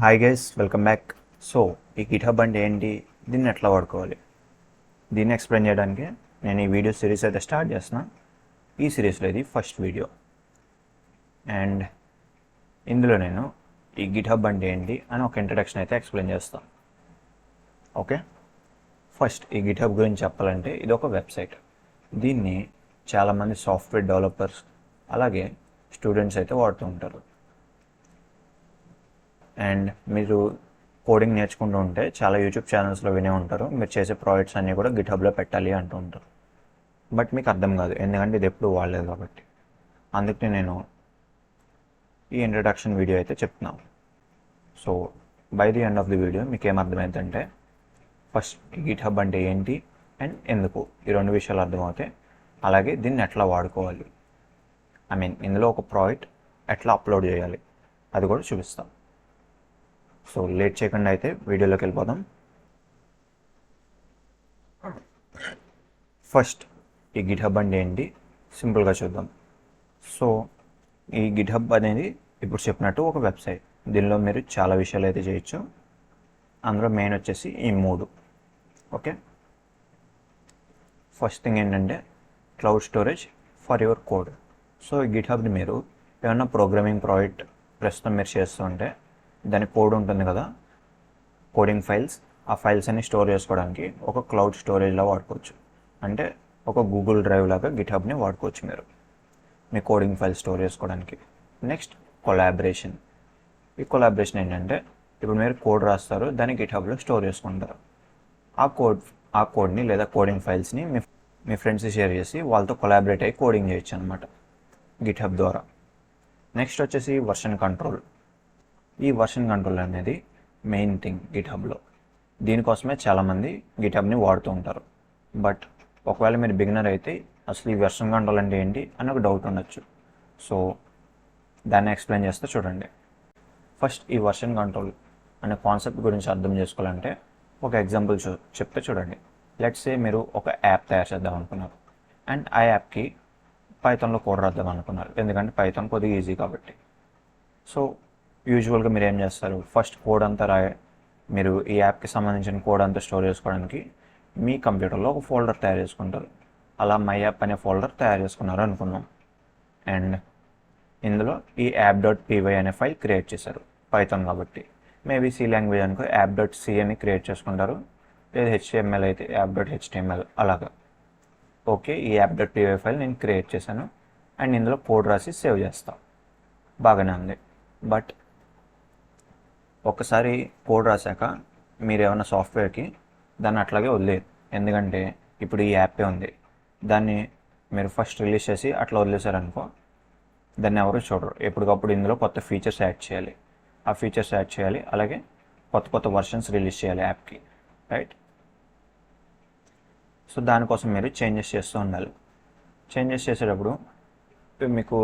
Hi guys, welcome back. So ఈ GitHub అంటే ఏంటి, దీన్ని ఎట్లా వాడుకోవాలి, దీన్ని ఎక్స్ప్లెయిన్ చేయడానికి నేను ఈ వీడియో సిరీస్ అయితే స్టార్ట్ చేస్తున్నా. ఈ సిరీస్లో ఇది ఫస్ట్ వీడియో అండ్ ఇందులో నేను ఈ గిట్హబ్ అంటే ఏంటి అని ఒక ఇంట్రడక్షన్ అయితే ఎక్స్ప్లెయిన్ చేస్తాను. ఓకే, ఫస్ట్ ఈ గిట్హబ్ గురించి చెప్పాలంటే ఇది ఒక వెబ్సైట్. దీన్ని చాలామంది సాఫ్ట్వేర్ డెవలపర్స్ అలాగే స్టూడెంట్స్ అయితే వాడుతూ ఉంటారు. అండ్ మీరు కోడింగ్ నేర్చుకుంటూ ఉంటే చాలా యూట్యూబ్ ఛానల్స్లో వినే ఉంటారు, మీరు చేసే ప్రాజెక్ట్స్ అన్నీ కూడా గిట్హబ్లో పెట్టాలి అంటూ ఉంటారు. బట్ మీకు అర్థం కాదు, ఎందుకంటే ఇది ఎప్పుడు వాడలేదు కాబట్టి. అందుకనే నేను ఈ ఇంట్రడక్షన్ వీడియో అయితే చెప్తున్నాను. So by the end of the video మీకు ఏమర్థమైందంటే ఫస్ట్ ఈ గిట్హబ్ అంటే ఏంటి అండ్ ఎందుకు, ఈ రెండు విషయాలు అర్థమవుతాయి. అలాగే దీన్ని ఎట్లా వాడుకోవాలి, ఇందులో ఒక ప్రాజెక్ట్ ఎట్లా అప్లోడ్ చేయాలి అది కూడా చూపిస్తాం. సో లేట్ చేయకుండా అయితే వీడియోలోకి వెళ్ళిపోదాం. ఫస్ట్ ఈ గిట్హబ్ అంటే ఏంటి సింపుల్గా చూద్దాం. సో ఈ గిట్హబ్ అనేది ఇప్పుడు చెప్పినట్టు ఒక వెబ్సైట్. దీనిలో మీరు చాలా విషయాలు అయితే చేయొచ్చు. అందులో మెయిన్ వచ్చేసి ఈ మూడు. ఓకే, ఫస్ట్ థింగ్ ఏంటంటే cloud storage for your code. So ఈ గిట్హబ్ని మీరు ఏమన్నా ప్రోగ్రామింగ్ ప్రాజెక్ట్ ప్రస్తుతం మీరు చేస్తుంటే దాని కోడ్ ఉంటుంది కదా, కోడింగ్ ఫైల్స్, ఆ ఫైల్స్ అన్ని స్టోర్ చేసుకోవడానికి ఒక క్లౌడ్ స్టోరేజ్లా వాడుకోవచ్చు. అంటే ఒక గూగుల్ డ్రైవ్ లాగా గిట్హబ్ని వాడుకోవచ్చు మీరు మీ కోడింగ్ ఫైల్ స్టోర్ చేసుకోవడానికి. Next collaboration. ఈ కొలాబరేషన్ ఏంటంటే ఇప్పుడు మీరు కోడ్ రాస్తారు, దాన్ని గిట్హబ్లో స్టోర్ చేసుకుంటారు. ఆ కోడ్ని లేదా కోడింగ్ ఫైల్స్ని మీ ఫ్రెండ్స్ షేర్ చేసి వాళ్ళతో కొలాబరేట్ అయ్యి కోడింగ్ చేయొచ్చు అనమాట గిట్హబ్ ద్వారా. నెక్స్ట్ వచ్చేసి వర్షన్ కంట్రోల్. ఈ వర్షన్ కంట్రోల్ అనేది మెయిన్ థింగ్ గిట్హబ్లో. దీనికోసమే చాలామంది గిట్హబ్ని వాడుతూ ఉంటారు. బట్ ఒకవేళ మీరు బిగినర్ అయితే అసలు ఈ వర్షన్ కంట్రోల్ అంటే ఏంటి అని ఒక డౌట్ ఉండొచ్చు. సో దాన్ని ఎక్స్ప్లెయిన్ చేస్తే చూడండి. ఫస్ట్ ఈ వర్షన్ కంట్రోల్ అనే కాన్సెప్ట్ గురించి అర్థం చేసుకోవాలంటే ఒక ఎగ్జాంపుల్ చెప్తే చూడండి. లెట్స్ సే మీరు ఒక యాప్ తయారు చేద్దాం అనుకున్నారు అండ్ ఆ యాప్కి పైథాన్లో కోడ్ రాద్దాం అనుకున్నారు, ఎందుకంటే పైథాన్ కొద్దిగా ఈజీ కాబట్టి. సో యూజువల్గా మీరు ఏం చేస్తారు, ఫస్ట్ కోడ్ అంతా మీరు ఈ యాప్కి సంబంధించిన కోడ్ అంతా స్టోర్ చేసుకోవడానికి మీ కంప్యూటర్లో ఒక ఫోల్డర్ తయారు చేసుకుంటారు. అలా మై యాప్ అనే ఫోల్డర్ తయారు చేసుకున్నారు అనుకున్నాం. అండ్ ఇందులో ఈ యాప్.py అనే ఫైల్ క్రియేట్ చేశారు, పైథాన్ కాబట్టి. మేబీ సి లాంగ్వేజ్ అనుకో యాప్.సి అని క్రియేట్ చేసుకుంటారు, లేదా HTML అయితే యాప్.html అలాగా. ఓకే, ఈ యాప్.py ఫైల్ నేను క్రియేట్ చేశాను అండ్ ఇందులో కోడ్ రాసి సేవ్ చేస్తాను, బాగానే ఉంది. బట్ ఒకసారి కోడ్ రాశాక మీరు ఏమైనా సాఫ్ట్వేర్కి దాన్ని అట్లాగే వదిలేదు, ఎందుకంటే ఇప్పుడు ఈ యాపే ఉంది, దాన్ని మీరు ఫస్ట్ రిలీజ్ చేసి అట్లా వదిలేశారనుకో దాన్ని ఎవరు చూడరు. ఎప్పటికప్పుడు ఇందులో కొత్త ఫీచర్స్ యాడ్ చేయాలి, ఆ ఫీచర్స్ యాడ్ చేయాలి, అలాగే కొత్త కొత్త వర్షన్స్ రిలీజ్ చేయాలి యాప్కి, రైట్? సో దానికోసం మీరు చేంజెస్ చేస్తూ ఉండాలి. చేంజెస్ చేసేటప్పుడు మీకు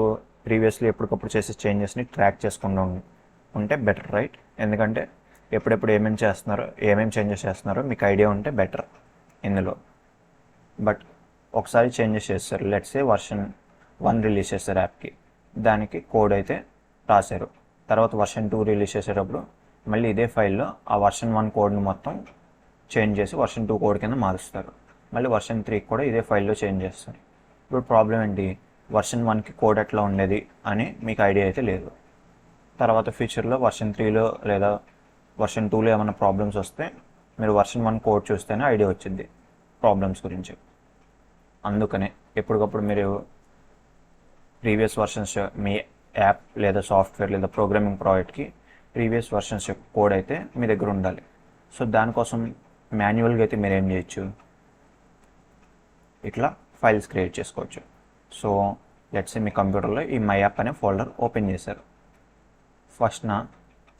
ప్రీవియస్లీ ఎప్పటికప్పుడు చేసే చేంజెస్ని ట్రాక్ చేసుకుంటూ ఉంటే బెటర్, రైట్? ఎందుకంటే ఎప్పుడెప్పుడు ఏమేమి చేస్తున్నారో, ఏమేమి చేంజెస్ చేస్తున్నారో మీకు ఐడియా ఉంటే బెటర్ ఇందులో. బట్ ఒకసారి చేంజెస్ చేస్తారు, లెట్స్ సే వర్షన్ 1 రిలీజ్ చేస్తారు యాప్కి, దానికి కోడ్ అయితే రాశారు. తర్వాత వర్షన్ 2 రిలీజ్ చేసేటప్పుడు మళ్ళీ ఇదే ఫైల్లో ఆ వర్షన్ 1 కోడ్ని మొత్తం చేంజ్ చేసి వర్షన్ 2 కోడ్ కింద మారుస్తారు. మళ్ళీ వర్షన్ 3 కూడా ఇదే ఫైల్లో చేంజ్ చేస్తారు. ఇప్పుడు ప్రాబ్లం ఏంటి, వర్షన్ 1కి కోడ్ ఎట్లా ఉండేది అని మీకు ఐడియా అయితే లేదు. తర్వాత ఫ్యూచర్లో వర్షన్ 3లో లేదా వర్షన్ 2లో ఏమైనా ప్రాబ్లమ్స్ వస్తే మీరు వర్షన్ 1 కోడ్ చూస్తేనే ఐడియా వచ్చింది ప్రాబ్లమ్స్ గురించి. అందుకనే ఎప్పటికప్పుడు మీరు ప్రీవియస్ వర్షన్స్ మీ యాప్ లేదా సాఫ్ట్వేర్ లేదా ప్రోగ్రామింగ్ ప్రాజెక్ట్కి ప్రీవియస్ వర్షన్స్ కోడ్ అయితే మీ దగ్గర ఉండాలి. సో దానికోసం మాన్యువల్గా అయితే మీరు ఏం చేయొచ్చు, ఇట్లా ఫైల్స్ క్రియేట్ చేసుకోవచ్చు. సో లెట్స్ మీ కంప్యూటర్లో ఈ మై యాప్ అనే ఫోల్డర్ ఓపెన్ చేశారు.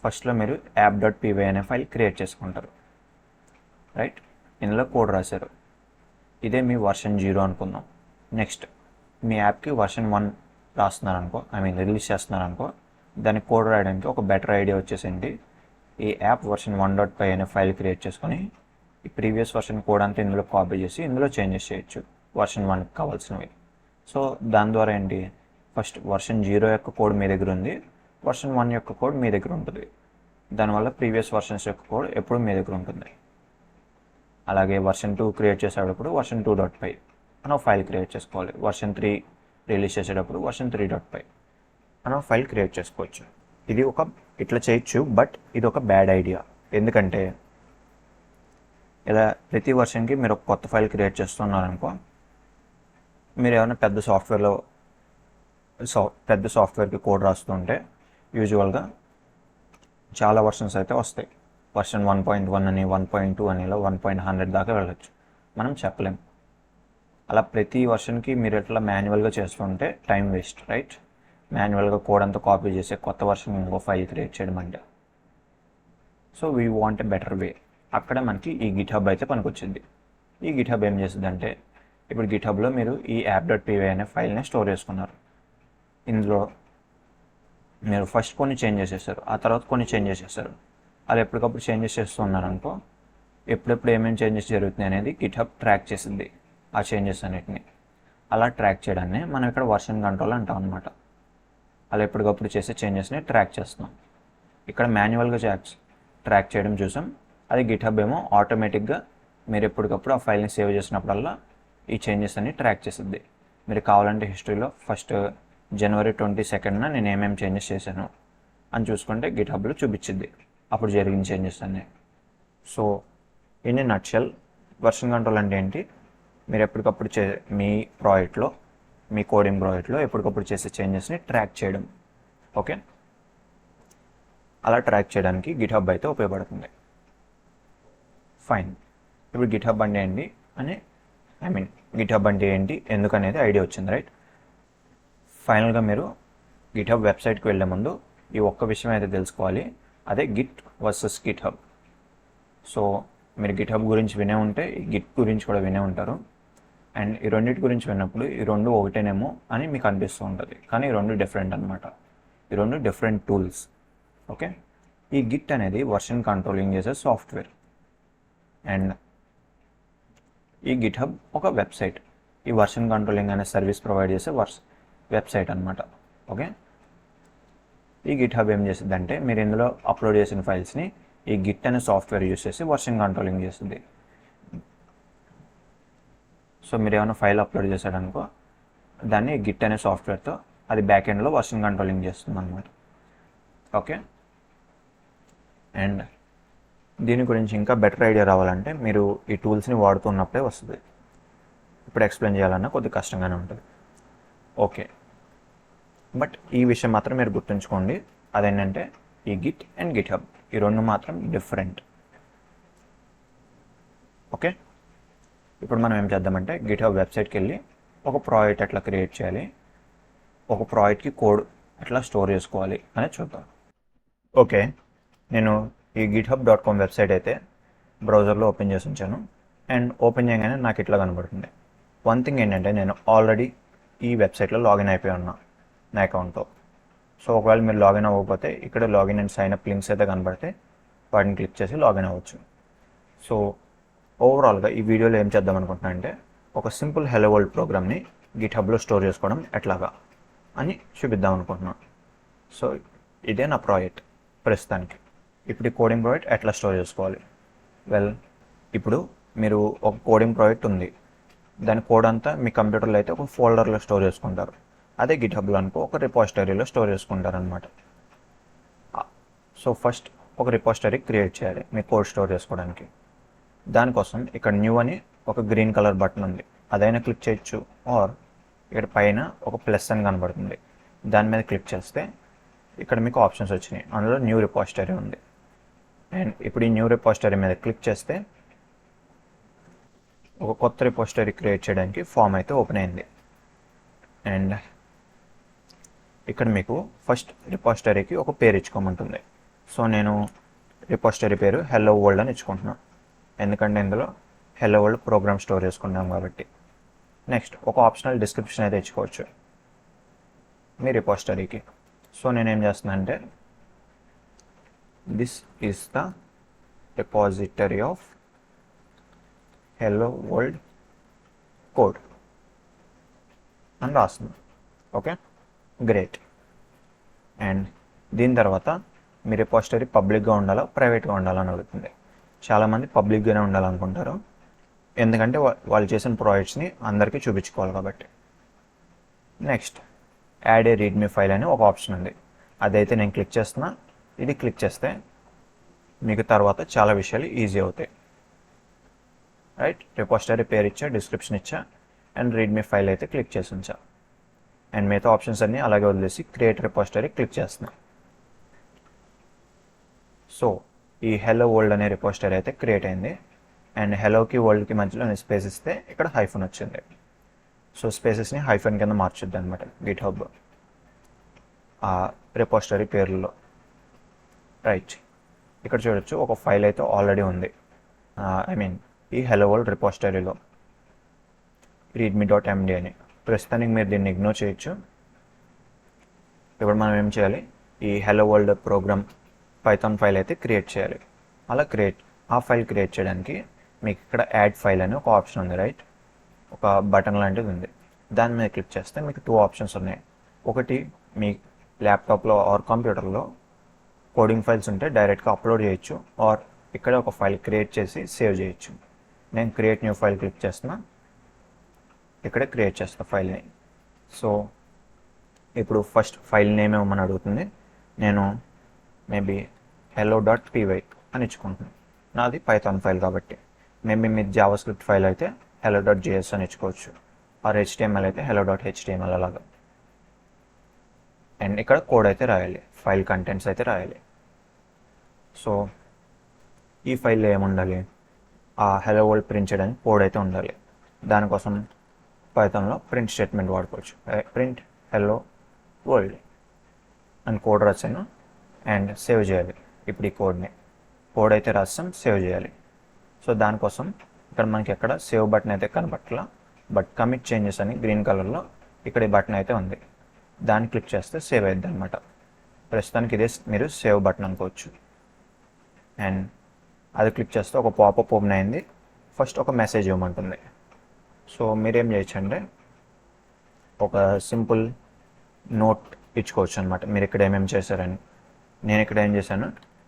ఫస్ట్లో మీరు యాప్.py అనే ఫైల్ క్రియేట్ చేసుకుంటారు, రైట్? ఇందులో కోడ్ రాశారు, ఇదే మీ వర్షన్ 0 అనుకుందాం. నెక్స్ట్ మీ యాప్కి వర్షన్ 1 రాస్తున్నారనుకో, రిలీజ్ చేస్తున్నారనుకో, దానికి కోడ్ రాయడానికి ఒక బెటర్ ఐడియా వచ్చేసింది, ఈ యాప్ వర్షన్ 1.py అనే ఫైల్ క్రియేట్ చేసుకొని ఈ ప్రీవియస్ వర్షన్ కోడ్ అంతా ఇందులో కాపీ చేసి ఇందులో చేంజెస్ చేయొచ్చు వర్షన్ 1కి కావాల్సినవి. సో దాని ద్వారా ఏంటి, ఫస్ట్ వర్షన్ 0 యొక్క కోడ్ మీ దగ్గర ఉంది, వర్షన్ 1 యొక్క కోడ్ మీ దగ్గర ఉంటుంది. దానివల్ల ప్రీవియస్ వర్షన్స్ యొక్క కోడ్ ఎప్పుడు మీ దగ్గర ఉంటుంది. అలాగే వర్షన్ 2 క్రియేట్ చేసేటప్పుడు వర్షన్ 2.py మనం ఫైల్ క్రియేట్ చేసుకోవాలి. వర్షన్ 3 రిలీజ్ చేసేటప్పుడు వర్షన్ 3.py మనం ఫైల్ క్రియేట్ చేసుకోవచ్చు. ఇది ఇట్లా చేయొచ్చు, బట్ ఇది ఒక బ్యాడ్ ఐడియా. ఎందుకంటే ఇలా ప్రతి వర్షన్కి మీరు ఒక కొత్త ఫైల్ క్రియేట్ చేస్తున్నారనుకో, మీరు ఏమైనా పెద్ద సాఫ్ట్వేర్కి కోడ్ రాస్తుంటే యూజువల్గా చాలా వర్షన్స్ అయితే వస్తాయి. వర్షన్ 1.1 అని, 1.2 అని, ఇలా 1.100 దాకా వెళ్ళచ్చు. మనం చెప్పలేం. అలా ప్రతి వర్షన్కి మీరు ఎట్లా మాన్యువల్గా చేస్తుంటే టైం వేస్ట్, రైట్? మాన్యువల్గా కోడ్ అంతా కాపీ చేసే కొత్త వర్షన్ ఇంకో ఫైల్ క్రియేట్ చేయడం అంటే. So we want a better way. అక్కడ మనకి ఈ గిట్హబ్ అయితే పనికొచ్చింది. ఈ గిట్హబ్ ఏం చేస్తుందంటే, ఇప్పుడు గిట్హబ్లో మీరు ఈ app.py అనే ఫైల్ని స్టోర్ చేసుకున్నారు. ఇందులో మీరు ఫస్ట్ కొన్ని చేంజెస్ చేస్తారు, ఆ తర్వాత కొన్ని చేంజెస్ చేస్తారు. అలా ఎప్పటికప్పుడు చేంజెస్ చేస్తున్నారనుకో, ఎప్పుడెప్పుడు ఏమేమి చేంజెస్ జరుగుతున్నాయి అనేది గిట్హబ్ ట్రాక్ చేసింది ఆ చేంజెస్ అన్నిటిని. అలా ట్రాక్ చేయడాన్ని మనం ఇక్కడ వర్షన్ కంట్రోల్ అంటాం అనమాట. అలా ఎప్పటికప్పుడు చేసే చేంజెస్ని ట్రాక్ చేస్తున్నాం. ఇక్కడ మాన్యువల్గా ట్రాక్ చేయడం చూసాం. అది గిట్హబ్ ఏమో ఆటోమేటిక్గా మీరు ఎప్పటికప్పుడు ఆ ఫైల్ని సేవ్ చేసినప్పుడల్లా ఈ చేంజెస్ అన్ని ట్రాక్ చేస్తుంది. మీరు కావాలంటే హిస్టరీలో ఫస్ట్ January 22nd నేను ఏమేమి చేంజెస్ చేశాను అని చూసుకుంటే గిట్హబ్లో చూపించింది అప్పుడు జరిగిన చేంజెస్ అన్నీ. So in a nutshell version control అంటే ఏంటి? మీరు ఎప్పటికప్పుడు మీ ప్రాజెక్ట్లో, మీ కోడింగ్ ప్రాజెక్ట్లో ఎప్పటికప్పుడు చేసే చేంజెస్ని ట్రాక్ చేయడం. ఓకే, అలా ట్రాక్ చేయడానికి గిట్హబ్ అయితే ఉపయోగపడుతుంది. ఫైన్. ఇప్పుడు గిట్హబ్ అంటే ఏంటి గిట్హబ్ అంటే ఏంటి, ఎందుకనేది ఐడియా వచ్చింది, రైట్? ఫైనల్గా మీరు గిట్హబ్ వెబ్సైట్కి వెళ్ళే ముందు ఈ ఒక్క విషయం అయితే తెలుసుకోవాలి, అదే గిట్ వర్సెస్ గిట్హబ్. సో మీరు గిట్హబ్ గురించి వినే ఉంటే ఈ గిట్ గురించి కూడా వినే ఉంటారు. అండ్ ఈ రెండింటి గురించి విన్నప్పుడు ఈ రెండు ఒకటేనేమో అని మీకు అనిపిస్తూ ఉంటుంది, కానీ ఈ రెండు డిఫరెంట్ అనమాట. ఈ రెండు డిఫరెంట్ టూల్స్. ఓకే, ఈ గిట్ అనేది వర్షన్ కంట్రోలింగ్ చేసే సాఫ్ట్వేర్, అండ్ ఈ గిట్హబ్ ఒక వెబ్సైట్. ఈ వర్షన్ కంట్రోలింగ్ అనే సర్వీస్ ప్రొవైడ్ చేసే వెబ్సైట్ అనమాట. ఓకే, ఈ గిట్హబ్ ఏం చేస్తుందంటే మీరు ఇందులో అప్లోడ్ చేసిన ఫైల్స్ని ఈ గిట్ అనే సాఫ్ట్వేర్ యూస్ చేసి వర్షన్ కంట్రోలింగ్ చేస్తుంది. సో మీరు ఏమైనా ఫైల్ అప్లోడ్ చేశారనుకో, దాన్ని గిట్ అనే సాఫ్ట్వేర్తో అది బ్యాక్ ఎండ్లో వర్షన్ కంట్రోలింగ్ చేస్తుంది అనమాట. ఓకే, అండ్ దీని గురించి ఇంకా బెటర్ ఐడియా రావాలంటే మీరు ఈ టూల్స్ని వాడుతున్నప్పుడే వస్తుంది. ఇప్పుడు ఎక్స్ప్లెయిన్ చేయాలన్నా కొద్దిగా కష్టంగానే ఉంటుంది. ఓకే, బట్ ఈ విషయం మాత్రం మీరు గుర్తుంచుకోండి, అదేంటంటే ఈ గిట్ అండ్ గిట్హబ్ ఈ రెండు మాత్రం డిఫరెంట్. ఓకే, ఇప్పుడు మనం ఏం చేద్దామంటే గిట్హబ్ వెబ్సైట్కి వెళ్ళి ఒక ప్రాజెక్ట్ ఎట్లా క్రియేట్ చేయాలి, ఒక ప్రాజెక్ట్కి కోడ్ ఎట్లా స్టోర్ చేసుకోవాలి అనేది చూద్దాం. ఓకే, నేను ఈ github.com వెబ్సైట్ అయితే బ్రౌజర్లో ఓపెన్ చేసి ఉంచాను. అండ్ ఓపెన్ చేయగానే నాకు ఇట్లా కనబడుతుంది. వన్ థింగ్ ఏంటంటే నేను ఆల్రెడీ ఈ వెబ్సైట్లో లాగిన్ అయిపోయి ఉన్నా నా అకౌంట్తో. సో ఒకవేళ మీరు లాగిన్ అవ్వకపోతే ఇక్కడ login and sign up links అయితే కనబడితే వాటిని క్లిక్ చేసి లాగిన్ అవ్వచ్చు. సో ఓవరాల్గా ఈ వీడియోలో ఏం చేద్దాం అనుకుంటున్నా అంటే ఒక సింపుల్ హెలో వరల్డ్ ప్రోగ్రామ్ని గిట్హబ్లో స్టోర్ చేసుకోవడం ఎట్లాగా అని చూపిద్దాం అనుకుంటున్నాను. సో ఇదే నా ప్రాజెక్ట్ ప్రస్తుతానికి. ఇప్పుడు ఈ కోడింగ్ ప్రాజెక్ట్ ఎట్లా స్టోర్ చేసుకోవాలి? వెల్, ఇప్పుడు మీరు ఒక కోడింగ్ ప్రాజెక్ట్ ఉంది, దాని కోడ్ అంతా మీ కంప్యూటర్లో అయితే ఒక ఫోల్డర్లో స్టోర్ చేసుకుంటారు. అదే గిట్హబ్లో అనుకో ఒక రిపోజిటరీలో స్టోర్ చేసుకుంటారు అనమాట. సో ఫస్ట్ ఒక రిపోజిటరీ క్రియేట్ చేయాలి మీ కోడ్ స్టోర్ చేసుకోవడానికి. దానికోసం ఇక్కడ న్యూ అని ఒక గ్రీన్ కలర్ బటన్ ఉంది, అదైనా క్లిక్ చేయొచ్చు. ఆర్ ఇక్కడ పైన ఒక ప్లస్ అని కనబడుతుంది, దాని మీద క్లిక్ చేస్తే ఇక్కడ మీకు ఆప్షన్స్ వచ్చినాయి, అందులో న్యూ రిపోజిటరీ ఉంది. అండ్ ఇప్పుడు ఈ న్యూ రిపోజిటరీ మీద క్లిక్ చేస్తే ఒక కొత్త రిపోజిటరీ క్రియేట్ చేయడానికి ఫామ్ అయితే ఓపెన్ అయింది. అండ్ ఇక్కడ మీకు ఫస్ట్ రిపోజిటరీకి ఒక పేరు ఇచ్చుకోమంటుంది. సో నేను రిపోజిటరీ పేరు హెల్లో వరల్డ్ అని ఇచ్చుకుంటున్నాను, ఎందుకంటే ఇందులో హెల్లో వరల్డ్ ప్రోగ్రామ్ స్టోర్ చేసుకుంటాం కాబట్టి. నెక్స్ట్ ఒక ఆప్షనల్ డిస్క్రిప్షన్ అయితే ఇచ్చుకోవచ్చు మీ రిపోజిటరీకి. సో నేనేం చేస్తున్నాను అంటే this is the repository of hello world code అని రాస్తున్నాను. Okay, great. అండ్ దీని తర్వాత మీ రిపోజిటరీ పబ్లిక్గా ఉండాలా ప్రైవేట్గా ఉండాలని అడుగుతుంది. చాలామంది పబ్లిక్గానే ఉండాలనుకుంటారు, ఎందుకంటే వాళ్ళు చేసిన ప్రాజెక్ట్స్ని అందరికీ చూపించుకోవాలి కాబట్టి. నెక్స్ట్ యాడ్ ఏ రీడ్మీ ఫైల్ అని ఒక ఆప్షన్ ఉంది, అదైతే నేను క్లిక్ చేస్తున్నా. ఇది క్లిక్ చేస్తే మీకు తర్వాత చాలా విషయాలు ఈజీ అవుతాయి. రైట్, రిపోజిటరీ పేరు ఇచ్చా, డిస్క్రిప్షన్ ఇచ్చా, అండ్ రీడ్మీ ఫైల్ అయితే క్లిక్ చేసి ఉంచా. అండ్ మిగతా ఆప్షన్స్ అన్నీ అలాగే వదిలేసి క్రియేట్ రిపోజిటరీ క్లిక్ చేస్తున్నా. సో ఈ హెలో వరల్డ్ అనే రిపోజిటరీ అయితే క్రియేట్ అయింది. అండ్ హెలోకి వరల్డ్కి మధ్యలో నేను స్పేస్ ఇస్తే ఇక్కడ హైఫన్ వచ్చింది. సో స్పేసెస్ని హైఫన్ కింద మార్చుద్ది అనమాట గిట్హబ్ ఆ రిపోజిటరీ పేర్లలో. రైట్, ఇక్కడ చూడొచ్చు ఒక ఫైల్ అయితే ఆల్రెడీ ఉంది, ఈ హెలో వరల్డ్ రిపోజిటరీలో readme.md అని. ప్రస్తుతానికి మీరు దీన్ని ఇగ్నోర్ చేయొచ్చు. ఇప్పుడు మనం ఏం చేయాలి, ఈ hello world program python file అయితే క్రియేట్ చేయాలి. ఆ ఫైల్ క్రియేట్ చేయడానికి మీకు ఇక్కడ యాడ్ ఫైల్ అని ఒక ఆప్షన్ ఉంది. రైట్, ఒక బటన్ లాంటిది ఉంది, దాని మీద క్లిక్ చేస్తే మీకు 2 ఆప్షన్స్ ఉన్నాయి. ఒకటి మీ ల్యాప్టాప్లో ఆర్ కంప్యూటర్లో కోడింగ్ ఫైల్స్ ఉంటే డైరెక్ట్గా అప్లోడ్ చేయొచ్చు, ఆర్ ఇక్కడ ఒక ఫైల్ క్రియేట్ చేసి సేవ్ చేయొచ్చు. నేను క్రియేట్ న్యూ ఫైల్ క్లిక్ చేస్తున్నా, ఇక్కడ క్రియేట్ చేస్తా ఫైల్ని. సో ఇప్పుడు ఫస్ట్ ఫైల్ నేమ్ ఏమని అడుగుతుంది, నేను మేబీ hello.py అని ఇచ్చుకుంటున్నాను. నాది పైథాన్ ఫైల్ కాబట్టి. మేబీ మీ జావాస్క్రిప్ట్ ఫైల్ అయితే hello.js అని ఇచ్చుకోవచ్చు, ఆర్ HTML అయితే hello.html అలాగా. అండ్ ఇక్కడ కోడ్ అయితే రాయాలి, ఫైల్ కంటెంట్స్ అయితే రాయాలి. సో ఈ ఫైల్లో ఏముండాలి, ఆ హెలో వరల్డ్ ప్రింట్ చేయడానికి కోడ్ అయితే ఉండాలి. దానికోసం పైథాన్లో ప్రింట్ స్టేట్మెంట్ వాడుకోవచ్చు. ప్రింట్ హెలో వరల్డ్ అని కోడ్ రాసాను అండ్ సేవ్ చేయాలి. ఇప్పుడు ఈ కోడ్ అయితే రాస్తాం, సేవ్ చేయాలి. సో దానికోసం ఇక్కడ మనకి ఎక్కడ సేవ్ బటన్ అయితే కనపట్ల, బట్ కమిట్ చేంజెస్ అని గ్రీన్ కలర్లో ఇక్కడ ఈ బటన్ అయితే ఉంది, దాన్ని క్లిక్ చేస్తే సేవ్ అయ్యిద్ది అనమాట. ప్రస్తుతానికి ఇదే మీరు సేవ్ బటన్ అనుకోవచ్చు. అండ్ అది క్లిక్ చేస్తే ఒక పాపప్ ఓపెన్ అయింది. ఫస్ట్ ఒక మెసేజ్ ఇవ్వమంటుంది. సో మీరేం చేయొచ్చు అంటే ఒక సింపుల్ నోట్ ఇచ్చుకోవచ్చు అనమాట, మీరు ఇక్కడ ఏమేమి చేశారని. నేను ఇక్కడ ఏం చేశాను,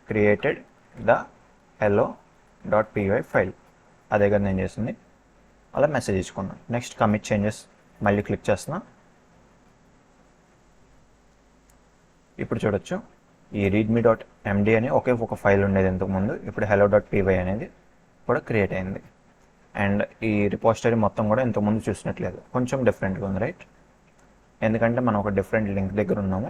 క్రియేటెడ్ ద hello.py ఫైల్, అదే కదా నేను చేసింది. అలా మెసేజ్ ఇచ్చుకున్నాను. నెక్స్ట్ కమిట్ చేంజెస్ మళ్ళీ క్లిక్ చేస్తున్నా. ఇప్పుడు చూడొచ్చు ఈ readme.md అని ఒక ఫైల్ ఉండేది ఇంతకుముందు, ఇప్పుడు hello.py అనేది కూడా క్రియేట్ అయింది. అండ్ ఈ రిపోజిటరీ మొత్తం కూడా ఇంతకుముందు చూసినట్లేదు, కొంచెం డిఫరెంట్గా ఉంది. రైట్, ఎందుకంటే మనం ఒక డిఫరెంట్ లింక్ దగ్గర ఉన్నాము.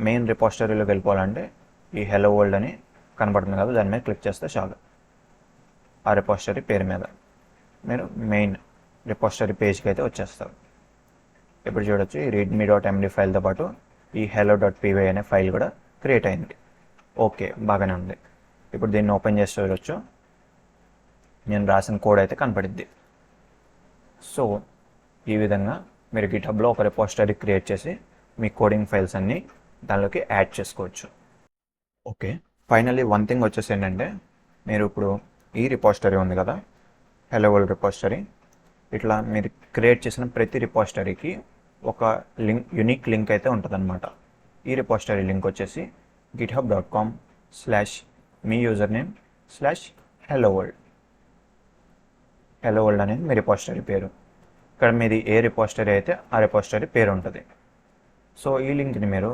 మెయిన్ రిపోజిటరీలోకి వెళ్ళిపోవాలంటే ఈ హెలో వరల్డ్ అని కనబడుతుంది కదా, దాని మీద క్లిక్ చేస్తే చాలు. ఆ రిపోజిటరీ పేరు మీద మీరు మెయిన్ రిపోజిటరీ పేజ్కి అయితే వచ్చేస్తారు. ఇప్పుడు చూడొచ్చు ఈ readme.md ఫైల్తో పాటు ఈ hello.py అనే ఫైల్ కూడా క్రియేట్ అయింది. ఓకే, బాగానే ఉంది. ఇప్పుడు దీన్ని ఓపెన్ చేసి చూడొచ్చు, నేను రాసిన కోడ్ అయితే కనపడిద్ది. సో ఈ విధంగా మీరు గిట్హబ్లో ఒక రిపోజిటరీ క్రియేట్ చేసి మీ కోడింగ్ ఫైల్స్ అన్నీ దానిలోకి యాడ్ చేసుకోవచ్చు. ఓకే, ఫైనల్లీ వన్ థింగ్ వచ్చేసి ఏంటంటే, మీరు ఇప్పుడు ఈ రిపోజిటరీ ఉంది కదా, హెలో వరల్డ్ రిపోజిటరీ, ఇట్లా మీరు క్రియేట్ చేసిన ప్రతి రిపోజిటరీకి ఒక యూనిక్ లింక్ అయితే ఉంటుందన్నమాట. ఈ రిపోజిటరీ లింక్ వచ్చేసి github.com/me-username/hello world. హెలో వరల్డ్ అనేది మీ రిపోజిటరీ పేరు. ఇక్కడ మీది ఏ రిపోజిటరీ అయితే ఆ రిపోజిటరీ పేరు ఉంటుంది. సో ఈ లింక్ని మీరు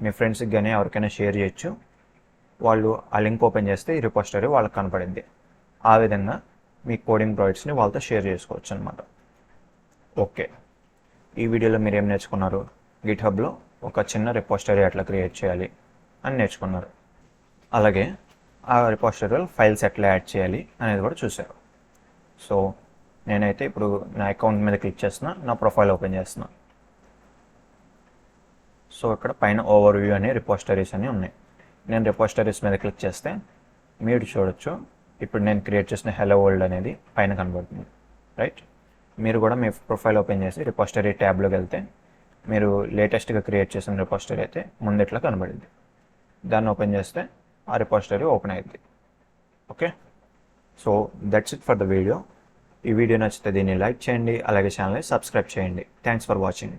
మీ ఫ్రెండ్స్కి కానీ ఎవరికైనా షేర్ చేయొచ్చు. వాళ్ళు ఆ లింక్ ఓపెన్ చేస్తే ఈ రిపోజిటరీ వాళ్ళకి కనపడింది. ఆ విధంగా మీ కోడింగ్ ప్రాజెక్ట్స్ని వాళ్ళతో షేర్ చేసుకోవచ్చు అనమాట. ఓకే, ఈ వీడియోలో మీరు ఏం నేర్చుకున్నారు, గిట్హబ్లో ఒక చిన్న రిపోజిటరీ ఎట్లా క్రియేట్ చేయాలి అని నేర్చుకున్నారు. అలాగే ఆ రిపోజిటరీలో ఫైల్స్ ఎట్లా యాడ్ చేయాలి అనేది కూడా చూశారు. సో నేనైతే ఇప్పుడు నా అకౌంట్ మీద క్లిక్ చేస్తున్నా, నా ప్రొఫైల్ ఓపెన్ చేస్తున్నా. సో ఇక్కడ పైన ఓవర్ వ్యూ అనే రిపోజిటరీస్ అని ఉన్నాయి. నేను రిపోజిటరీస్ మీద క్లిక్ చేస్తే మీరు చూడొచ్చు, ఇప్పుడు నేను క్రియేట్ చేసిన హెలో వరల్డ్ అనేది పైన కనబడుతుంది. రైట్, మీరు కూడా మీ ప్రొఫైల్ ఓపెన్ చేసి రిపోజిటరీ ట్యాబ్లోకి వెళ్తే మీరు లేటెస్ట్గా క్రియేట్ చేసిన రిపోజిటరీ అయితే ముందు ఇట్లా కనబడింది. దాన్ని ఓపెన్ చేస్తే ఆ రిపోజిటరీ ఓపెన్ అయ్యింది. Okay, so that's it for the video. ఈ వీడియో నచ్చితే దీన్ని లైక్ చేయండి, అలాగే ఛానల్ని సబ్స్క్రైబ్ చేయండి. Thanks for watching.